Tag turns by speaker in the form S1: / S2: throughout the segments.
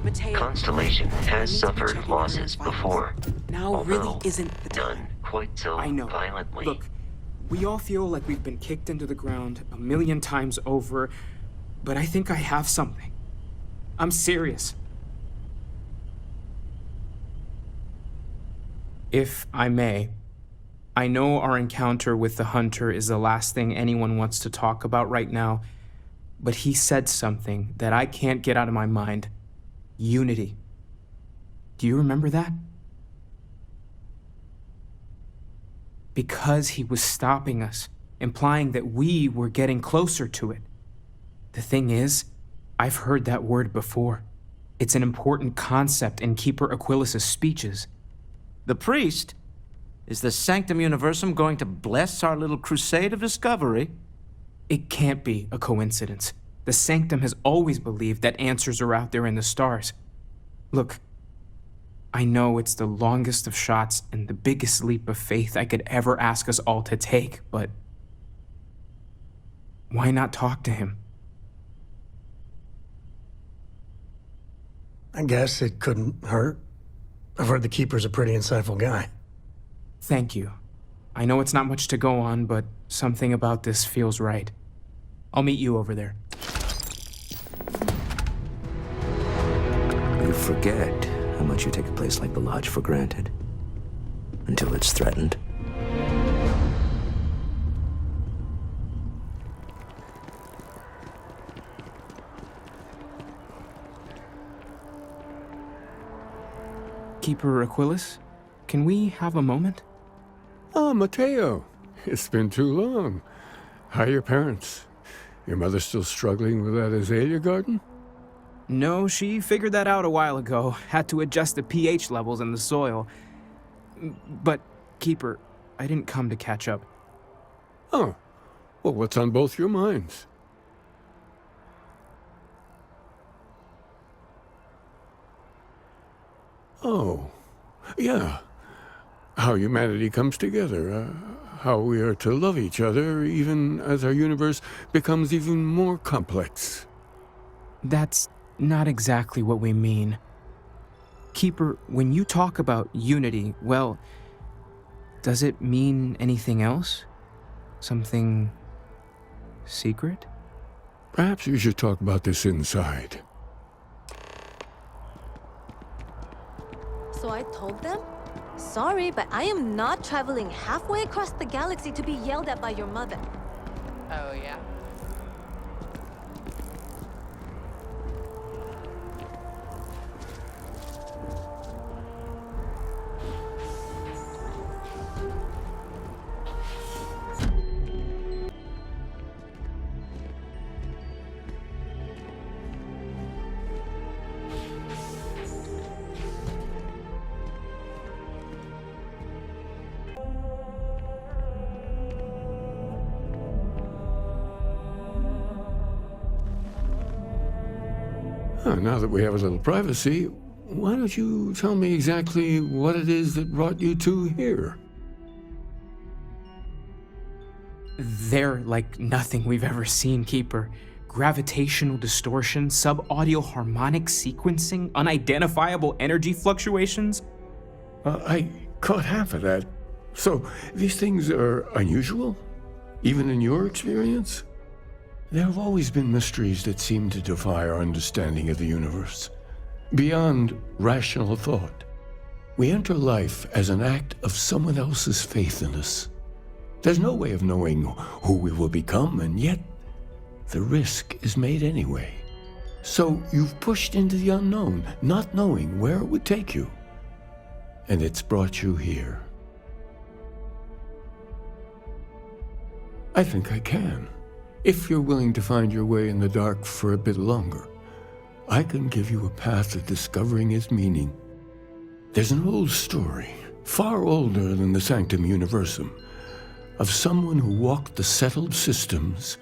S1: Mateo,
S2: Constellation
S1: I
S2: has
S1: need to be
S2: suffered
S1: checking on
S2: losses
S1: your vitals.
S2: before,
S1: Now really
S2: although
S1: isn't the time.
S2: done quite so
S3: I know.
S2: violently.
S3: Look, we all feel like we've been kicked into the ground a million times over, but I think I have something. I'm serious. If I may, I know our encounter with the hunter is the last thing anyone wants to talk about right now, but he said something that I can't get out of my mind. Unity. Do you remember that? Because he was stopping us, implying that we were getting closer to it. The thing is, I've heard that word before. It's an important concept in Keeper Aquilas's speeches.
S4: The priest? Is the Sanctum Universum going to bless our little crusade of discovery?
S3: It can't be a coincidence. The Sanctum has always believed that answers are out there in the stars. Look, I know it's the longest of shots and the biggest leap of faith I could ever ask us all to take, but why not talk to him?
S5: I guess it couldn't hurt. I've heard the Keeper's a pretty insightful guy.
S3: Thank you. I know it's not much to go on, but something about this feels right. I'll meet you over there.
S6: You forget how much you take a place like the Lodge for granted. Until it's threatened.
S3: Keeper Aquilas, can we have a moment?
S7: Oh, Mateo. It's been too long. How are your parents? Your mother still struggling with that azalea garden?
S3: No, she figured that out a while ago. Had to adjust the pH levels in the soil. But, Keeper, I didn't come to catch up.
S7: Oh. Well, what's on both your minds? Oh. Yeah. How humanity comes together. How we are to love each other, even as our universe becomes even more complex.
S3: That's not exactly what we mean. Keeper, when you talk about unity, well, does it mean anything else? Something secret?
S7: Perhaps you should talk about this inside.
S8: So I told them, sorry, but I am not traveling halfway across the galaxy to be yelled at by your mother.
S1: Oh, yeah?
S7: Now that we have a little privacy, why don't you tell me exactly what it is that brought you two here?
S3: They're like nothing we've ever seen, Keeper. Gravitational distortion, sub-audio harmonic sequencing, unidentifiable energy fluctuations.
S7: I caught half of that. So, these things are unusual? Even in your experience? There have always been mysteries that seem to defy our understanding of the universe. Beyond rational thought, we enter life as an act of someone else's faith in us. There's no way of knowing who we will become, and yet the risk is made anyway. So you've pushed into the unknown, not knowing where it would take you. And it's brought you here. I think I can. If you're willing to find your way in the dark for a bit longer, I can give you a path to discovering its meaning. There's an old story, far older than the Sanctum Universum, of someone who walked the settled systems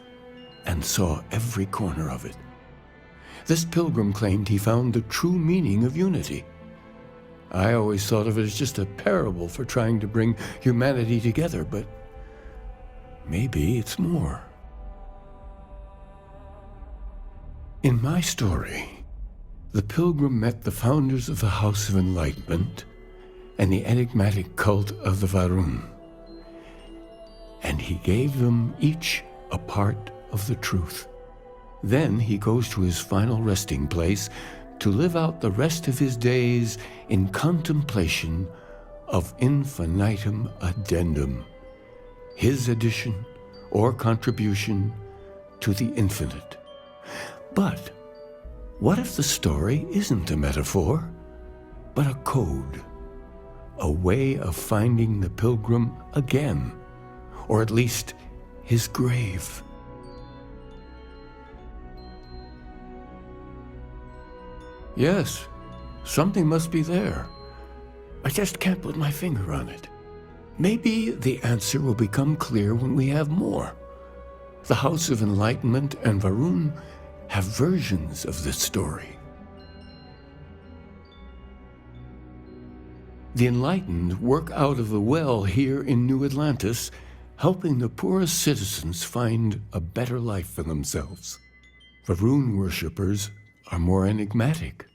S7: and saw every corner of it. This pilgrim claimed he found the true meaning of unity. I always thought of it as just a parable for trying to bring humanity together, but maybe it's more. In my story, the pilgrim met the founders of the House of Enlightenment and the enigmatic cult of the Varun. And he gave them each a part of the truth. Then he goes to his final resting place to live out the rest of his days in contemplation of infinitum addendum, his addition or contribution to the infinite. But what if the story isn't a metaphor, but a code? A way of finding the pilgrim again, or at least his grave. Yes, something must be there. I just can't put my finger on it. Maybe the answer will become clear when we have more. The House of Enlightenment and Varun have versions of this story. The enlightened work out of the well here in New Atlantis, helping the poorest citizens find a better life for themselves. Varun worshippers are more enigmatic,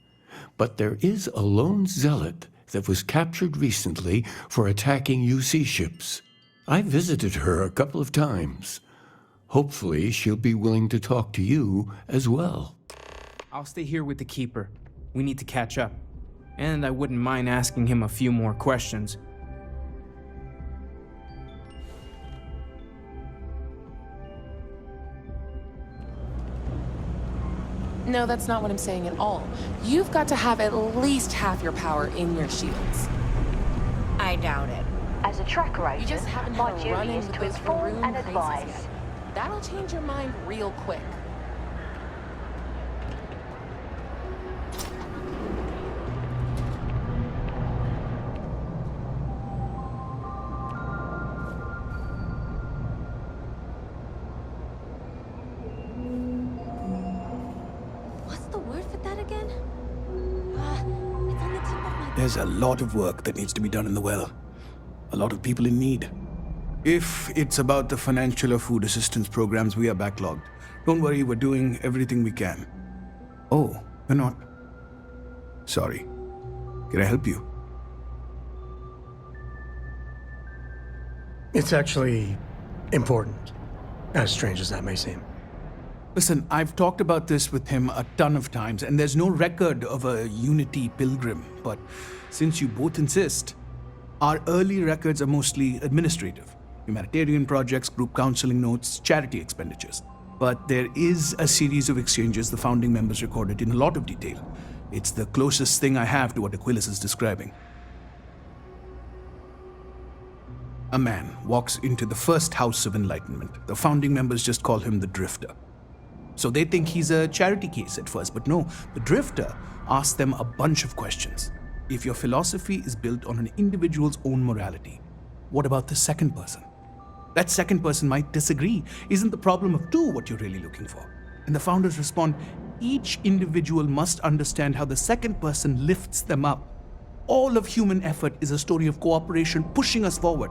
S7: but there is a lone zealot that was captured recently for attacking UC ships. I visited her a couple of times. Hopefully she'll be willing to talk to you as well.
S3: I'll stay here with the Keeper. We need to catch up. And I wouldn't mind asking him a few more questions.
S1: No, that's not what I'm saying at all. You've got to have at least half your power in your shields.
S2: I doubt it.
S9: As a tracker
S1: You
S9: agent,
S1: just haven't
S9: my
S1: had a
S9: duty
S1: run-in
S9: is
S1: with
S9: to
S1: those
S9: inform
S1: Varun
S9: and
S1: crazies
S9: advise.
S1: yet. That'll change your mind real quick.
S8: What's the word for that again? It's on the tip of my...
S10: There's a lot of work that needs to be done in the well. A lot of people in need. If it's about the financial or food assistance programs, we are backlogged. Don't worry, we're doing everything we can. Oh, we're not. Sorry. Can I help you?
S5: It's actually important, as strange as that may seem.
S10: Listen, I've talked about this with him a ton of times, and there's no record of a Unity pilgrim. But since you both insist, our early records are mostly administrative. Humanitarian projects, group counseling notes, charity expenditures. But there is a series of exchanges the founding members recorded in a lot of detail. It's the closest thing I have to what Aquilas is describing. A man walks into the first House of Enlightenment. The founding members just call him the Drifter. So they think he's a charity case at first, but no, the Drifter asks them a bunch of questions. If your philosophy is built on an individual's own morality, what about the second person? That second person might disagree. Isn't the problem of two what you're really looking for? And the founders respond, each individual must understand how the second person lifts them up. All of human effort is a story of cooperation pushing us forward.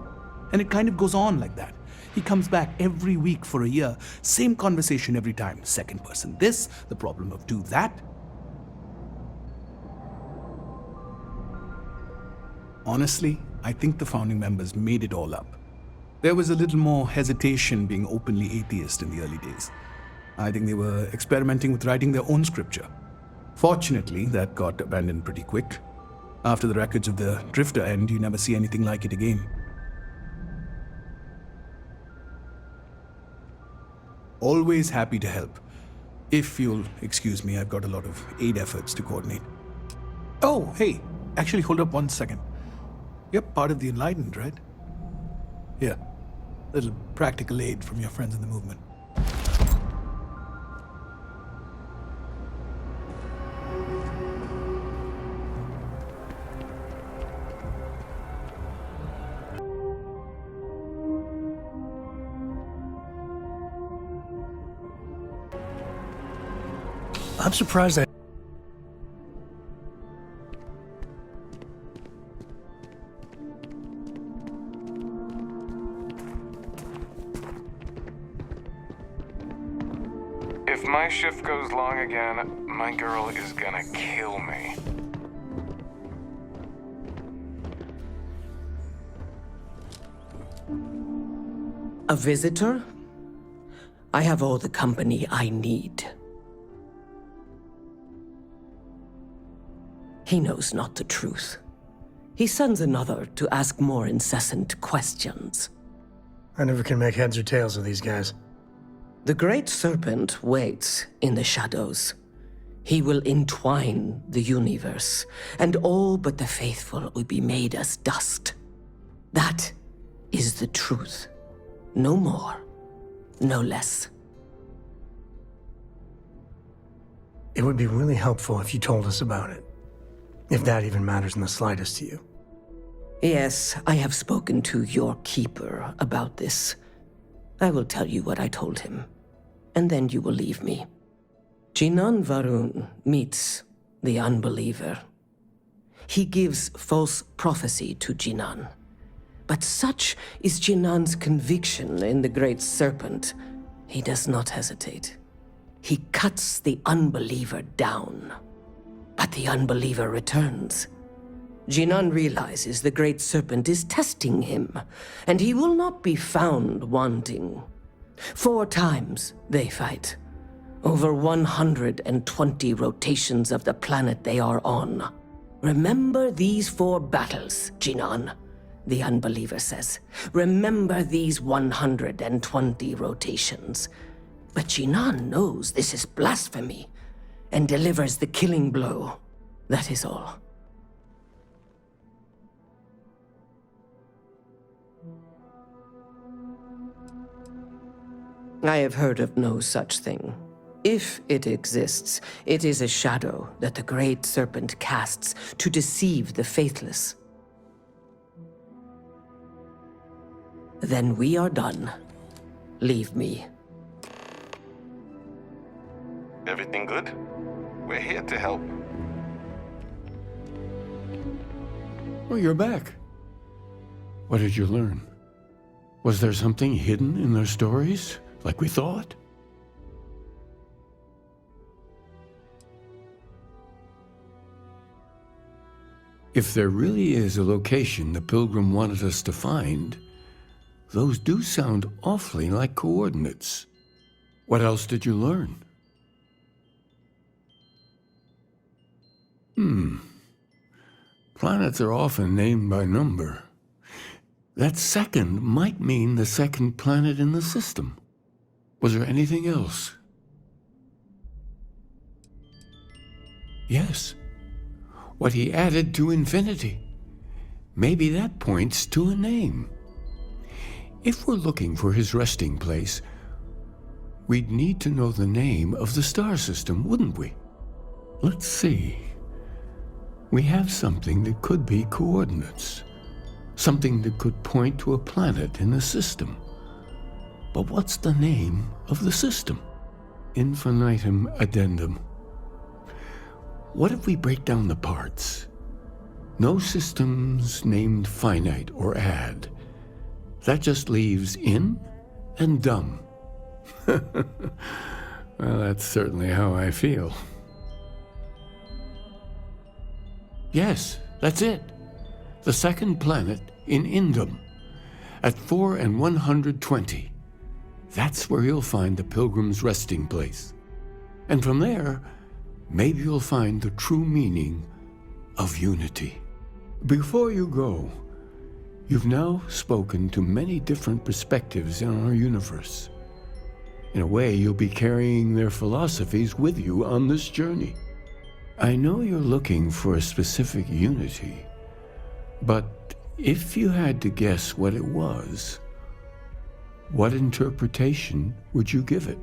S10: And it kind of goes on like that. He comes back every week for a year. Same conversation every time. Second person this, the problem of two that. Honestly, I think the founding members made it all up. There was a little more hesitation being openly atheist in the early days. I think they were experimenting with writing their own scripture. Fortunately, that got abandoned pretty quick. After the records of the Drifter end, you never see anything like it again. Always happy to help. If you'll excuse me, I've got a lot of aid efforts to coordinate. Oh, hey, actually hold up one second. You're part of the Enlightened, right? Here, little practical aid from your friends in the movement.
S5: I'm surprised that.
S11: If my shift goes long again,
S9: My girl is gonna kill me.
S11: A visitor? I have all the company I need. He knows not the truth. He sends another to ask more incessant questions.
S5: I never can make heads or tails of these guys.
S11: The Great Serpent waits in the shadows. He will entwine the universe, and all but the faithful will be made as dust. That is the truth. No more, no less.
S5: It would be really helpful if you told us about it. If that even matters in the slightest to you.
S11: Yes, I have spoken to your keeper about this. I will tell you what I told him, and then you will leave me. Jinan Varun meets the unbeliever. He gives false prophecy to Jinan. But such is Jinan's conviction in the Great Serpent, he does not hesitate. He cuts the unbeliever down. But the unbeliever returns. Jinan realizes the Great Serpent is testing him, and he will not be found wanting. 4 times they fight. Over 120 rotations of the planet they are on. Remember these 4 battles, Jinan, the unbeliever says. Remember these 120 rotations. But Jinan knows this is blasphemy, and delivers the killing blow. That is all. I have heard of no such thing. If it exists, it is a shadow that the Great Serpent casts to deceive the faithless. Then we are done. Leave me.
S9: Everything good? We're here to help.
S7: Well, you're back. What did you learn? Was there something hidden in their stories, like we thought? If there really is a location the Pilgrim wanted us to find, those do sound awfully like coordinates. What else did you learn? Planets are often named by number. That second might mean the second planet in the system. Was there anything else? Yes. What he added to infinity. Maybe that points to a name. If we're looking for his resting place, we'd need to know the name of the star system, wouldn't we? Let's see. We have something that could be coordinates. Something that could point to a planet in the system. But what's the name of the system? Infinitum addendum. What if we break down the parts? No systems named finite or add. That just leaves in and dumb. Well, that's certainly how I feel. Yes, that's it. The second planet in Indum, at 4 and 120. That's where you'll find the Pilgrim's resting place. And from there, maybe you'll find the true meaning of unity. Before you go, you've now spoken to many different perspectives in our universe. In a way, you'll be carrying their philosophies with you on this journey. I know you're looking for a specific unity, but if you had to guess what it was, what interpretation would you give it?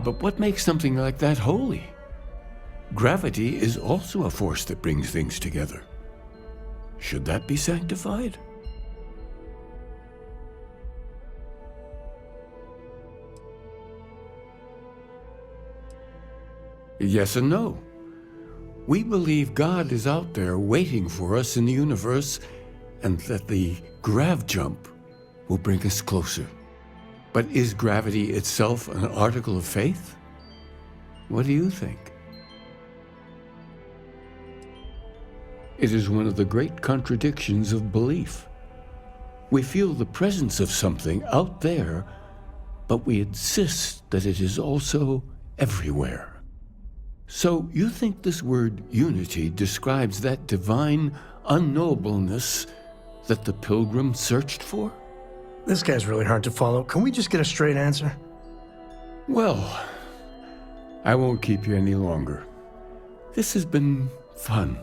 S7: But what makes something like that holy? Gravity is also a force that brings things together. Should that be sanctified? Yes and no. We believe God is out there waiting for us in the universe, and that the grav jump will bring us closer. But is gravity itself an article of faith? What do you think? It is one of the great contradictions of belief. We feel the presence of something out there, but we insist that it is also everywhere. So you think this word unity describes that divine unknowableness that the pilgrim searched for?
S5: This guy's really hard to follow. Can we just get a straight answer?
S7: Well, I won't keep you any longer. This has been fun,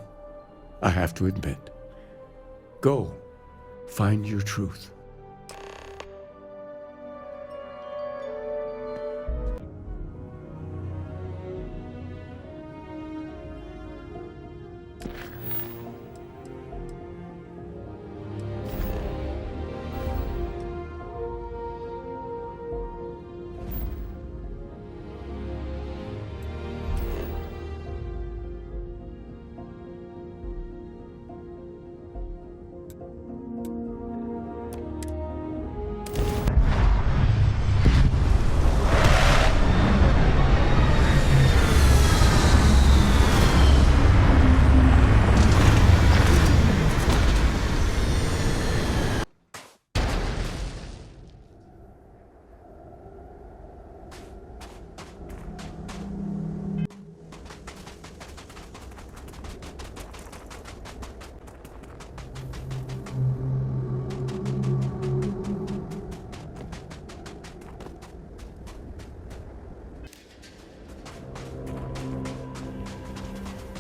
S7: I have to admit. Go, find your truth.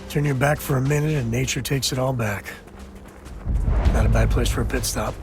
S5: Turn your back for a minute and nature takes it all back. Not a bad place for a pit stop.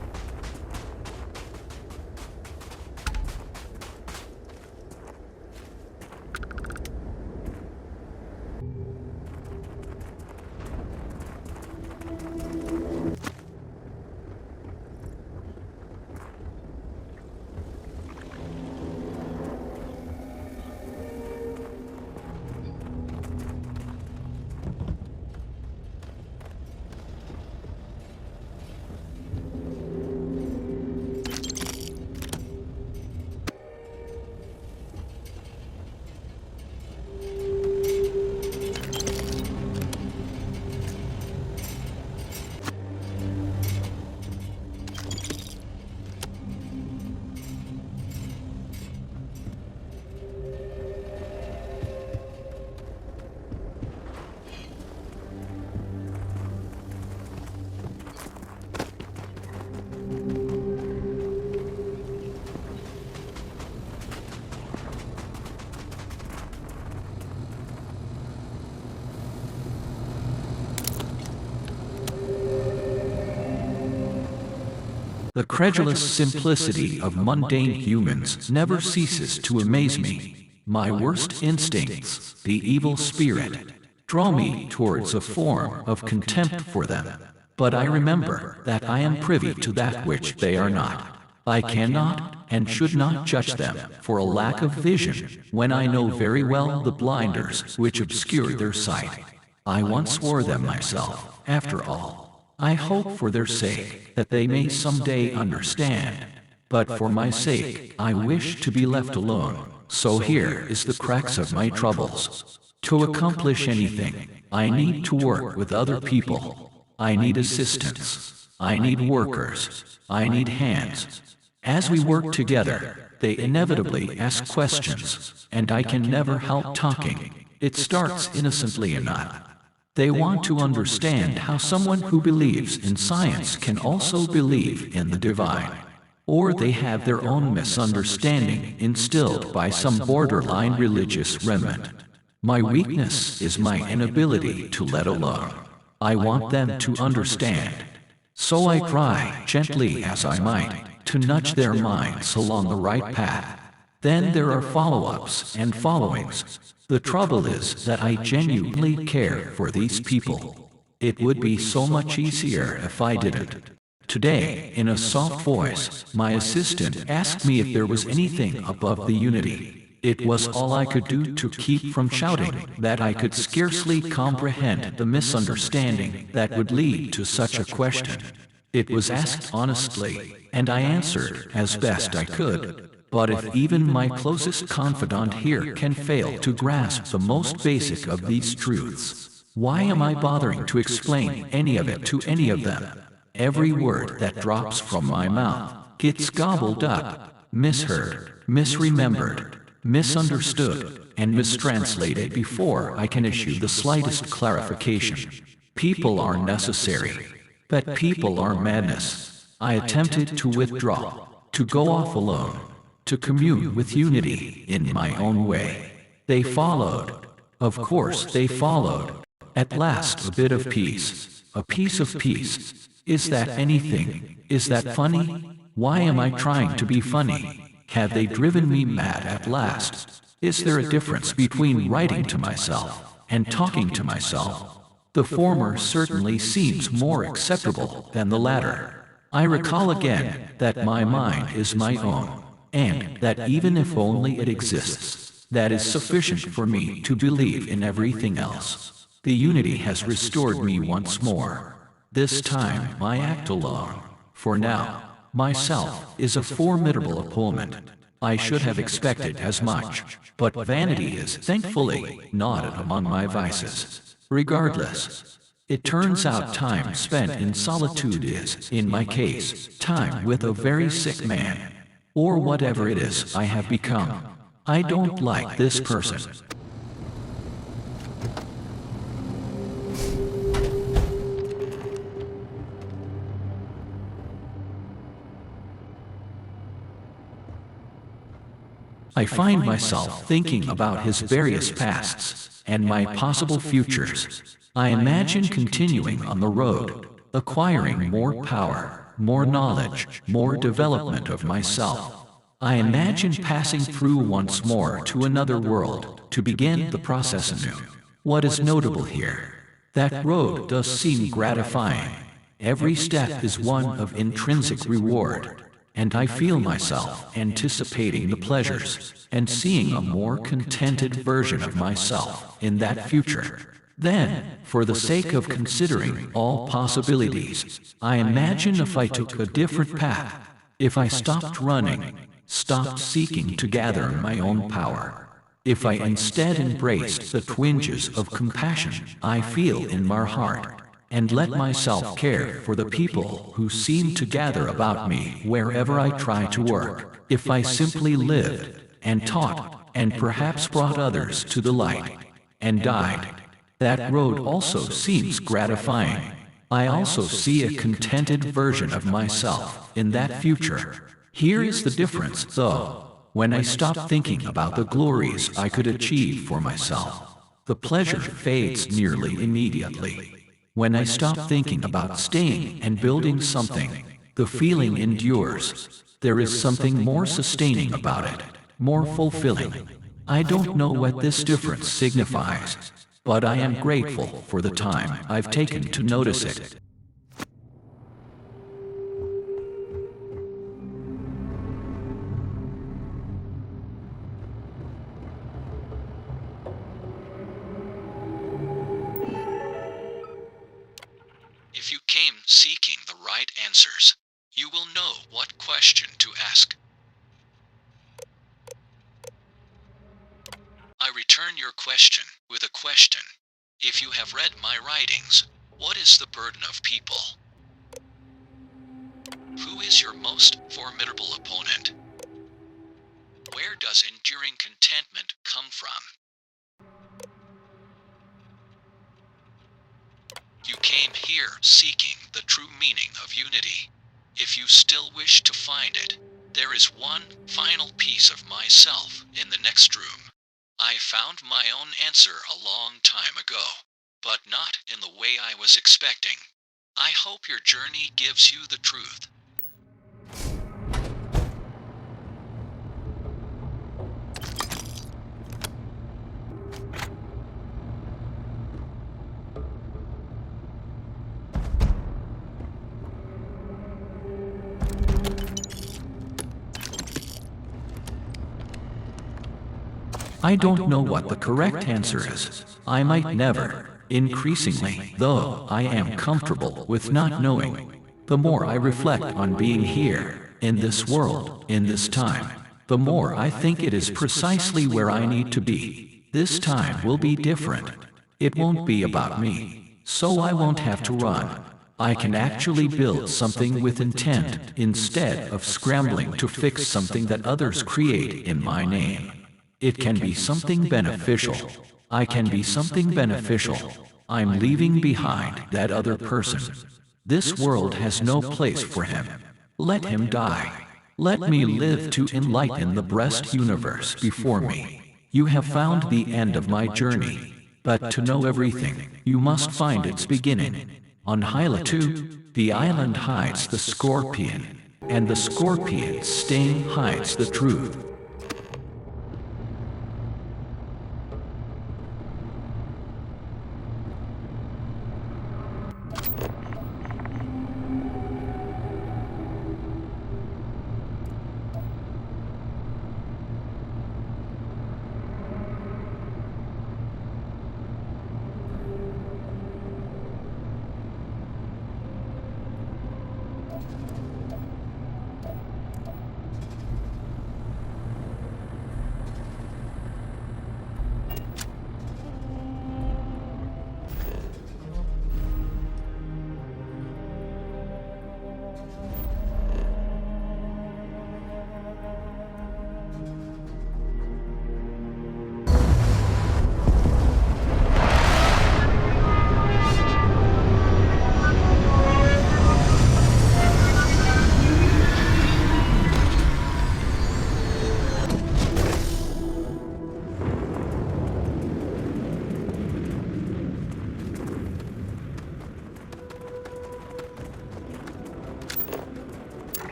S12: The credulous simplicity of mundane humans never ceases to amaze me. My worst instincts, the evil spirit, draw me towards a form of contempt for them. But I remember that I am privy to that which they are not. I cannot and should not judge them for a lack of vision when I know very well the blinders which obscure their sight. I once wore them myself, after all. I hope for their sake that they may someday understand. But for my sake, I wish to be left alone. So here is the crux of my troubles. To accomplish anything, I need to work with other people. I need assistance. I need workers. I need hands. As we work together, they inevitably ask questions, and I can never help talking. It starts innocently enough. They want to understand how someone who believes in science can also believe in the divine. Or they have their own misunderstanding instilled by some borderline religious remnant. My weakness is my inability to let alone. I want them to understand. So I try, gently as I might, to nudge their minds along the right path. Then there are follow-ups and followings. The trouble is that I genuinely care for these people. It would be so much easier if I didn't. Today, in a soft voice, my assistant asked me if there was anything above the unity. It was all I could do to keep from shouting that I could scarcely comprehend the misunderstanding that would lead to such a question. It was asked honestly, and I answered as best I could. But if even my closest confidant here can fail to grasp the most basic of these truths, why am I bothering to explain any of it to any of them? Every word that drops from my mouth gets gobbled up, misheard, misremembered, misunderstood, and mistranslated before I can issue the slightest clarification. People are necessary, but people are madness. I attempted to withdraw, to go off alone, to commune with unity in my own way. They followed. Of course they followed. At last a bit of peace. A piece of peace. Is that anything? Is that funny? Why am I trying to be funny? Have they driven me mad at last? Is there a difference between writing to myself and talking to myself? The former certainly seems more acceptable than the latter. I recall again that my mind is my own, and that even if only it exists, that is sufficient for me to believe in everything else. The unity has restored me once more. This time I act alone. For now, myself is a formidable opponent. I should have expected as much, but vanity is, thankfully, not among my vices. Regardless, it turns out time spent in solitude is, in my case, time with a very sick man, or whatever it is I have become. I don't like this person. I find myself thinking about his various pasts and my possible futures. I imagine continuing on the road, acquiring more power, more knowledge, more development of myself. I imagine passing through once more to another world to begin the process anew. What is notable here? That road does seem gratifying. Every step is one of intrinsic reward, and I feel myself anticipating the pleasures and seeing a more contented version of myself in that future. Then, for the sake of considering all possibilities, I imagine if I took a different path, if I stopped running, stopped seeking to gather my own power, if I instead embraced the twinges of compassion I feel in my heart, and let myself care for the people who seem to gather about me wherever I try to work, if I simply lived and taught and perhaps brought others to the light and died. That road also seems gratifying. I also see a contented version of myself in that future. Here is the difference, though. When I stop thinking about the glories I could achieve for myself, the pleasure fades nearly immediately. When I stop thinking about staying and building something, the feeling endures. There is something more sustaining about it, more fulfilling. I don't know what this difference signifies, but I am grateful for the time I've taken to notice it. If you came seeking the right answers, you will know what question to ask. I return your question with a question. If you have read my writings, what is the burden of people? Who is your most formidable opponent? Where does enduring contentment come from? You came here seeking the true meaning of unity. If you still wish to find it, there is one final piece of myself in the next room. I found my own answer a long time ago, but not in the way I was expecting. I hope your journey gives you the truth. I don't know what the correct answer is. I might never. Increasingly, though, I am comfortable with not knowing. The more I reflect on being here, in this world, in this time, the more I think it is precisely where I need to be. This time will be different. It won't be about me, so I won't have to run. I can actually build something with intent instead of scrambling to fix something that others create in my name. It can be something beneficial. I can be something beneficial. I'm leaving behind that other person. This world has no place for him. Let him die. Let me live to enlighten the breast universe before me. You have found the end of my journey, but to know everything, you must find its beginning. On Hyla 2, the island hides the scorpion, and the scorpion's sting hides the truth.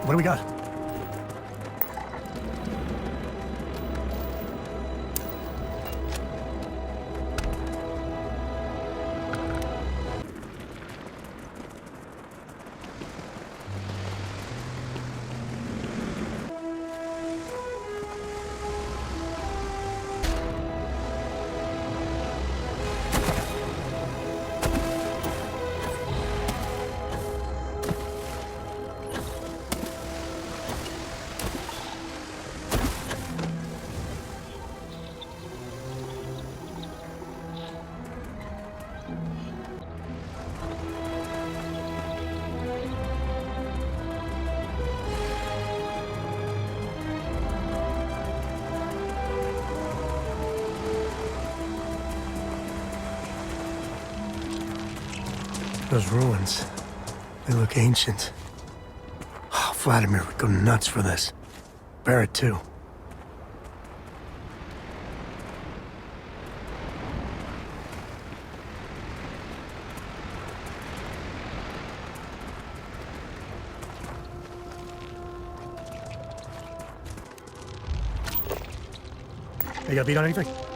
S5: What do we got? Those ruins, they look ancient. Oh, Vladimir would go nuts for this. Barrett, too. You got a beat on anything?